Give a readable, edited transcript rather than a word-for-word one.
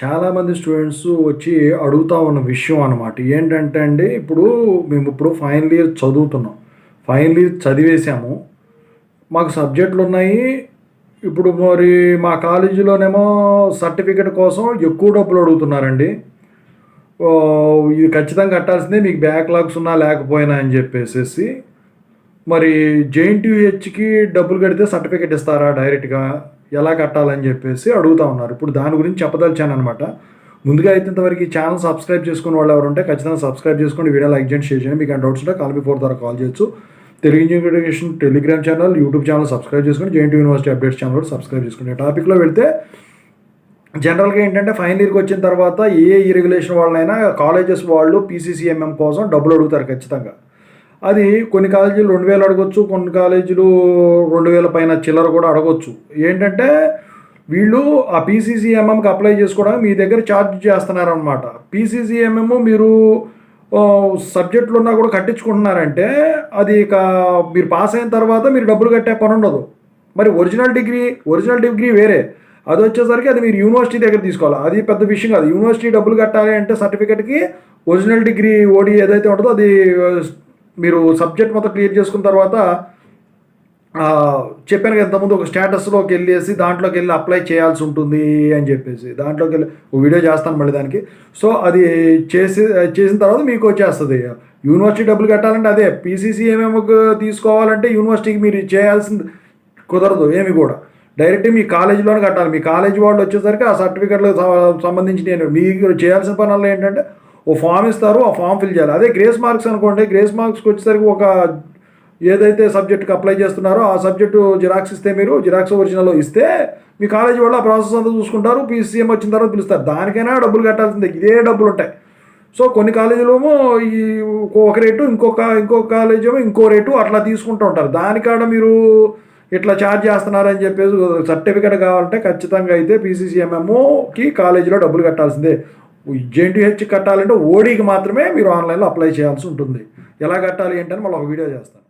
చాలామంది స్టూడెంట్స్ వచ్చి అడుగుతా ఉన్న విషయం అనమాట. ఏంటంటే అండి, మేము ఇప్పుడు ఫైనల్ ఇయర్ చదువుతున్నాం. ఫైనల్ ఇయర్ చదివేసాము. మాకు సబ్జెక్టులున్నాయి. ఇప్పుడు మరి మా కాలేజీలోనేమో సర్టిఫికేట్ కోసం ఎక్కువ డబ్బులు అడుగుతున్నారండి. ఇది ఖచ్చితంగా కట్టాల్సిందే, మీకు బ్యాక్‌లాగ్స్ ఉన్నా లేకపోయినా అని చెప్పేసేసి. మరి జేఎన్‌టీయూహెచ్‌కి డబ్బులు కడితే సర్టిఫికేట్ ఇస్తారా డైరెక్ట్‌గా? ఎలా కట్టాలని చెప్పేసి అడుగుతా ఉన్నారు. ఇప్పుడు దాని గురించి చెప్పదలిచాననమాట. ముందుగా అయితే ఇంతవరకు ఈ ఛానల్ సబ్స్క్రైబ్ చేసుకున్న వాళ్ళు ఎవరుంటే ఖచ్చితంగా సబ్స్క్రైబ్ చేసుకోండి. వీడియో లైక్ చేయండి, షేర్ చేయండి. మీకు డౌట్స్ ఉంటే కాల్ మీ 4 ద్వారా కాల్ చేయొచ్చు. Telugu engineering education Telegram channel, YouTube channel subscribe చేసుకోండి. జేఎన్‌టీయూ యూనివర్సిటీ అప్డేట్స్ ఛానల్ కూడా సబ్స్క్రైబ్ చేసుకోండి. టాపిక్‌లో వెళ్తే జనరల్‌గా ఏంటంటే ఫైనల్ ఇయర్‌కి వచ్చిన తర్వాత ఈ రెగ్యులేషన్ వాళ్ళనైనా కాలేజెస్ వాళ్ళు పీసీసీఎంఎం కోసం డబ్బులు అడుగుతారు ఖచ్చితంగా. అది కొన్ని కాలేజీలు 2000 అడగొచ్చు, కొన్ని కాలేజీలు 2000 పైన చిల్లర కూడా అడగొచ్చు. ఏంటంటే వీళ్ళు ఆ పీసీసీఎంఎంకి అప్లై చేసుకోవడానికి మీ దగ్గర ఛార్జ్ చేస్తున్నారనమాట. పీసీసీఎంఎం మీరు సబ్జెక్టులు ఉన్నా కూడా కట్టించుకుంటున్నారంటే అది మీరు పాస్ అయిన తర్వాత మీరు డబ్బులు కట్టే పని ఉండదు. మరి ఒరిజినల్ డిగ్రీ వేరే. అది వచ్చేసరికి అది మీరు యూనివర్సిటీ దగ్గర తీసుకోవాలి. అది పెద్ద విషయం కాదు. యూనివర్సిటీ డబ్బులు కట్టాలి అంటే సర్టిఫికేట్కి ఒరిజినల్ డిగ్రీ ఓడి ఏదైతే ఉంటుందో అది మీరు సబ్జెక్ట్ మొత్తం క్లియర్ చేసుకున్న తర్వాత చెప్పాను కదా ఇంతకుముందు, ఒక స్టేటస్లోకి వెళ్ళేసి దాంట్లోకి వెళ్ళి అప్లై చేయాల్సి ఉంటుంది అని చెప్పేసి. దాంట్లోకి వెళ్ళి ఒక వీడియో చేస్తాను మళ్ళీ దానికి. సో అది చేసిన తర్వాత మీకు వచ్చేస్తుంది. యూనివర్సిటీ డబ్బులు కట్టాలంటే అదే పీసీసీఎంఎంకి తీసుకోవాలంటే యూనివర్సిటీకి మీరు చేయాల్సింది కుదరదు ఏమి కూడా. డైరెక్ట్ మీ కాలేజీలోనే కట్టాలి. మీ కాలేజీ వాళ్ళు వచ్చేసరికి ఆ సర్టిఫికెట్లకు సంబంధించి మీకు చేయాల్సిన పనుల్లో ఏంటంటే ఓ ఫామ్ ఇస్తారు, ఆ ఫామ్ ఫిల్ చేయాలి. అదే గ్రేస్ మార్క్స్ అనుకోండి, గ్రేస్ మార్క్స్కి వచ్చేసరికి ఒక ఏదైతే సబ్జెక్టుకి అప్లై చేస్తున్నారో ఆ సబ్జెక్టు జిరాక్స్ ఇస్తే, మీరు జిరాక్స్ ఒరిజినల్ ఇస్తే మీ కాలేజీ వాళ్ళు ఆ ప్రాసెస్ అంతా చూసుకుంటారు. పీసీఎం వచ్చిన తర్వాత పిలుస్తారు. దానికైనా డబ్బులు కట్టాల్సిందే, ఇదే డబ్బులు ఉంటాయి. సో కొన్ని కాలేజీలేమో ఒక రేటు, ఇంకొక కాలేజీ ఏమో ఇంకో రేటు అట్లా తీసుకుంటూ ఉంటారు. దానికాడ మీరు ఇట్లా ఛార్జ్ చేస్తున్నారని చెప్పేసి సర్టిఫికేట్ కావాలంటే ఖచ్చితంగా అయితే పీసీసీఎంఎంకి కాలేజీలో డబ్బులు కట్టాల్సిందే. జేఎన్‌టీయూహెచ్ కట్టాలంటే ఓడీకి మాత్రమే మీరు ఆన్లైన్లో అప్లై చేయాల్సి ఉంటుంది. ఎలా కట్టాలి ఏంటని మళ్ళీ ఒక వీడియో చేస్తాను.